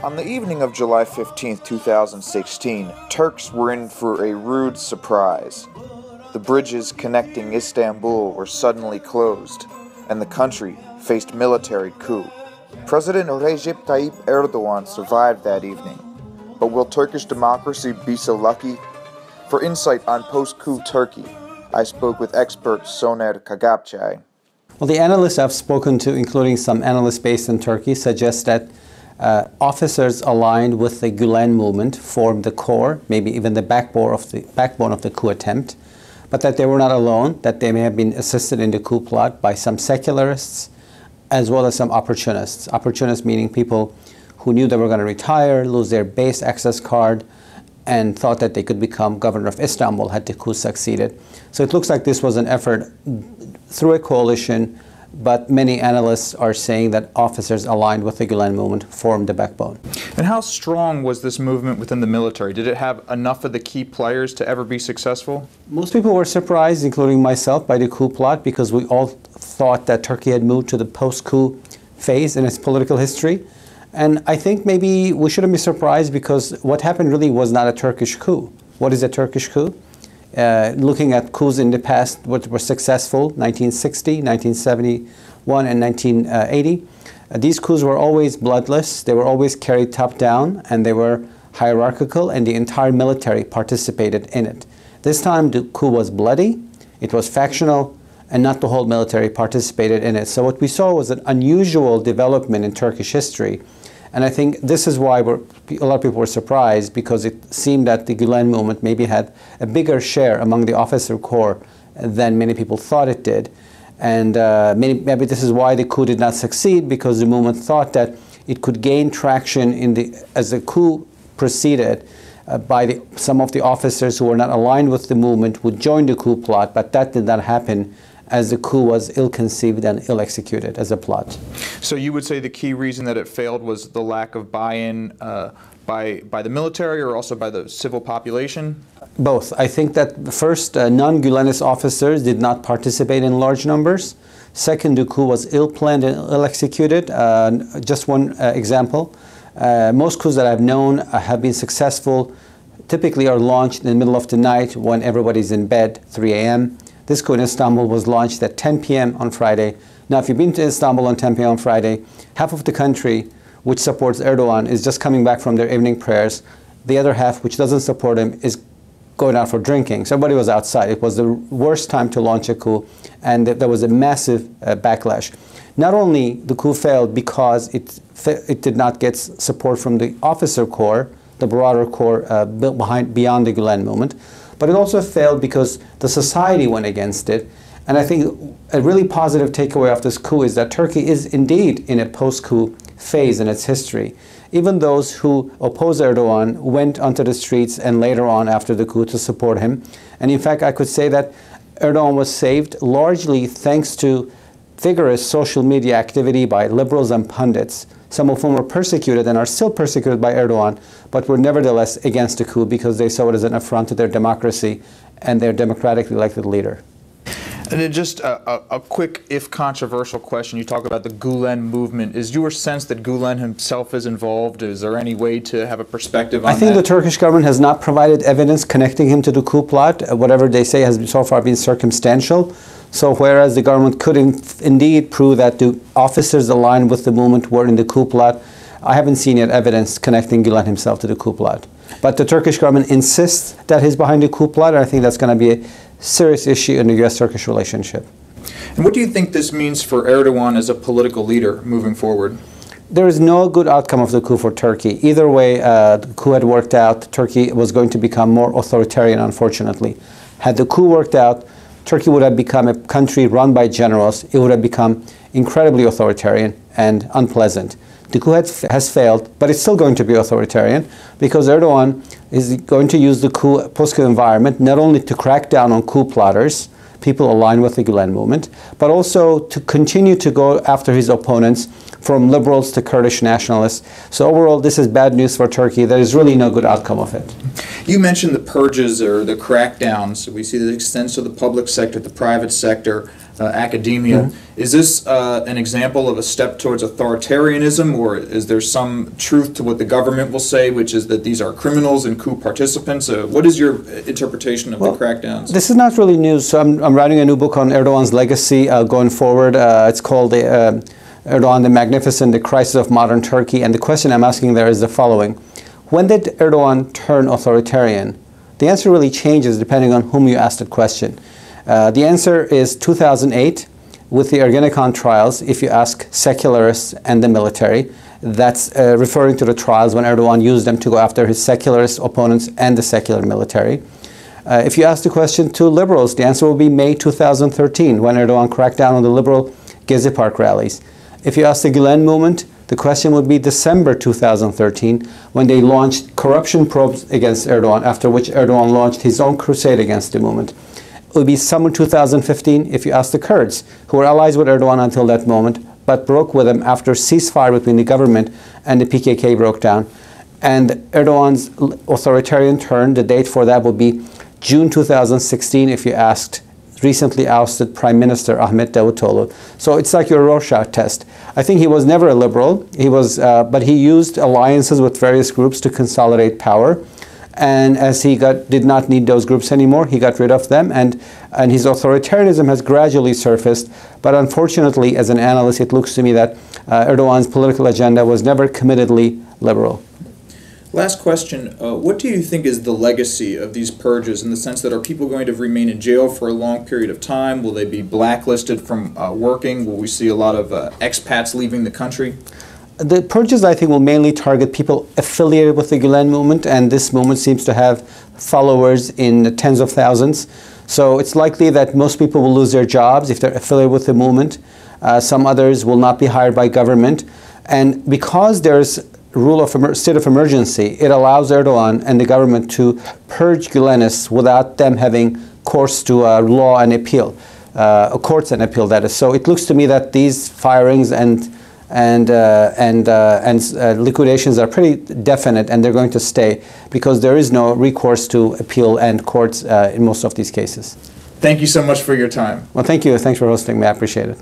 On the evening of July 15, 2016, Turks were in for a rude surprise. The bridges connecting Istanbul were suddenly closed, and the country faced military coup. President Recep Tayyip Erdoğan survived that evening. But will Turkish democracy be so lucky? For insight on post-coup Turkey, I spoke with expert Soner Cagaptay. Well, the analysts I've spoken to, including some analysts based in Turkey, suggest that officers aligned with the Gulen movement formed the core, maybe even the backbone of the coup attempt, but that they were not alone, that they may have been assisted in the coup plot by some secularists as well as some opportunists. Opportunists meaning people who knew they were going to retire, lose their base access card, and thought that they could become governor of Istanbul had the coup succeeded. So it looks like this was an effort through a coalition, but many analysts are saying that officers aligned with the Gulen movement formed the backbone. And how strong was this movement within the military? Did it have enough of the key players to ever be successful? Most people were surprised, including myself, by the coup plot because we all thought that Turkey had moved to the post-coup phase in its political history. And I think maybe we shouldn't be surprised because what happened really was not a Turkish coup. What is a Turkish coup? Looking at coups in the past, what were successful, 1960, 1971, and 1980. These coups were always bloodless, they were always carried top down, and they were hierarchical, and the entire military participated in it. This time the coup was bloody, it was factional, and not the whole military participated in it. So what we saw was an unusual development in Turkish history. And I think this is why a lot of people were surprised, because it seemed that the Gulen movement maybe had a bigger share among the officer corps than many people thought it did. And maybe this is why the coup did not succeed, because the movement thought that it could gain traction as the coup proceeded by some of the officers who were not aligned with the movement would join the coup plot, but that did not happen, as the coup was ill-conceived and ill-executed as a plot. So you would say the key reason that it failed was the lack of buy-in by the military or also by the civil population? Both. I think that first, non-Gulenist officers did not participate in large numbers. Second, the coup was ill-planned and ill-executed. Just one example. Most coups that I've known have been successful, typically are launched in the middle of the night when everybody's in bed, 3 a.m. This coup in Istanbul was launched at 10 p.m. on Friday. Now, if you've been to Istanbul on 10 p.m. on Friday, half of the country, which supports Erdoğan, is just coming back from their evening prayers. The other half, which doesn't support him, is going out for drinking. So everybody was outside. It was the worst time to launch a coup, and there was a massive backlash. Not only the coup failed because it did not get support from the officer corps, the broader corps beyond the Gulen movement, but it also failed because the society went against it. And I think a really positive takeaway of this coup is that Turkey is indeed in a post-coup phase in its history. Even those who oppose Erdoğan went onto the streets and later on after the coup to support him. And in fact, I could say that Erdoğan was saved largely thanks to vigorous social media activity by liberals and pundits, some of whom were persecuted and are still persecuted by Erdoğan, but were nevertheless against the coup because they saw it as an affront to their democracy and their democratically elected leader. And then just a quick, if controversial question. You talk about the Gulen movement. Is your sense that Gulen himself is involved? Is there any way to have a perspective on that? I think the Turkish government has not provided evidence connecting him to the coup plot. Whatever they say has so far been circumstantial. So whereas the government could indeed prove that the officers aligned with the movement were in the coup plot, I haven't seen yet evidence connecting Gulen himself to the coup plot. But the Turkish government insists that he's behind the coup plot, and I think that's going to be a serious issue in the U.S.-Turkish relationship. And what do you think this means for Erdoğan as a political leader moving forward? There is no good outcome of the coup for Turkey. Either way, the coup had worked out, Turkey was going to become more authoritarian, unfortunately. Had the coup worked out, Turkey would have become a country run by generals. It would have become incredibly authoritarian and unpleasant. The coup has failed, but it's still going to be authoritarian because Erdoğan is going to use the post-coup environment not only to crack down on coup plotters, people aligned with the Gulen movement, but also to continue to go after his opponents, from liberals to Kurdish nationalists. So overall, this is bad news for Turkey. There is really no good outcome of it. You mentioned the purges or the crackdowns. We see that extends to the public sector, the private sector. academia. Is this an example of a step towards authoritarianism, or is there some truth to what the government will say, which is that these are criminals and coup participants? What is your interpretation of the crackdowns? This is not really news. So I'm writing a new book on Erdoğan's legacy going forward. It's called Erdoğan the Magnificent, The Crisis of Modern Turkey. And the question I'm asking there is the following. When did Erdoğan turn authoritarian? The answer really changes depending on whom you ask the question. The answer is 2008 with the Ergenekon trials. If you ask secularists and the military, that's referring to the trials when Erdoğan used them to go after his secularist opponents and the secular military. If you ask the question to liberals, the answer will be May 2013 when Erdoğan cracked down on the liberal Gezi Park rallies. If you ask the Gülen movement, the question would be December 2013 when they launched corruption probes against Erdoğan, after which Erdoğan launched his own crusade against the movement. It would be summer 2015 if you ask the Kurds, who were allies with Erdoğan until that moment, but broke with him after ceasefire between the government and the PKK broke down. And Erdoğan's authoritarian turn, the date for that would be June 2016 if you asked recently ousted Prime Minister Ahmet Davutoğlu. So it's like your Rorschach test. I think he was never a liberal, but he used alliances with various groups to consolidate power. And as he did not need those groups anymore, he got rid of them, and his authoritarianism has gradually surfaced. But unfortunately, as an analyst, it looks to me that Erdoğan's political agenda was never committedly liberal. Last question, what do you think is the legacy of these purges, in the sense that are people going to remain in jail for a long period of time? Will they be blacklisted from working? Will we see a lot of expats leaving the country? The purges, I think, will mainly target people affiliated with the Gülen movement, and this movement seems to have followers in the tens of thousands. So it's likely that most people will lose their jobs if they're affiliated with the movement. Some others will not be hired by government. And because there's rule of state of emergency, it allows Erdoğan and the government to purge Gülenists without them having courts to law and appeal, courts and appeal, that is. So it looks to me that these firings and liquidations are pretty definite, and they're going to stay because there is no recourse to appeal and courts in most of these cases. Thank you so much for your time. Well, thank you. Thanks for hosting me. I appreciate it.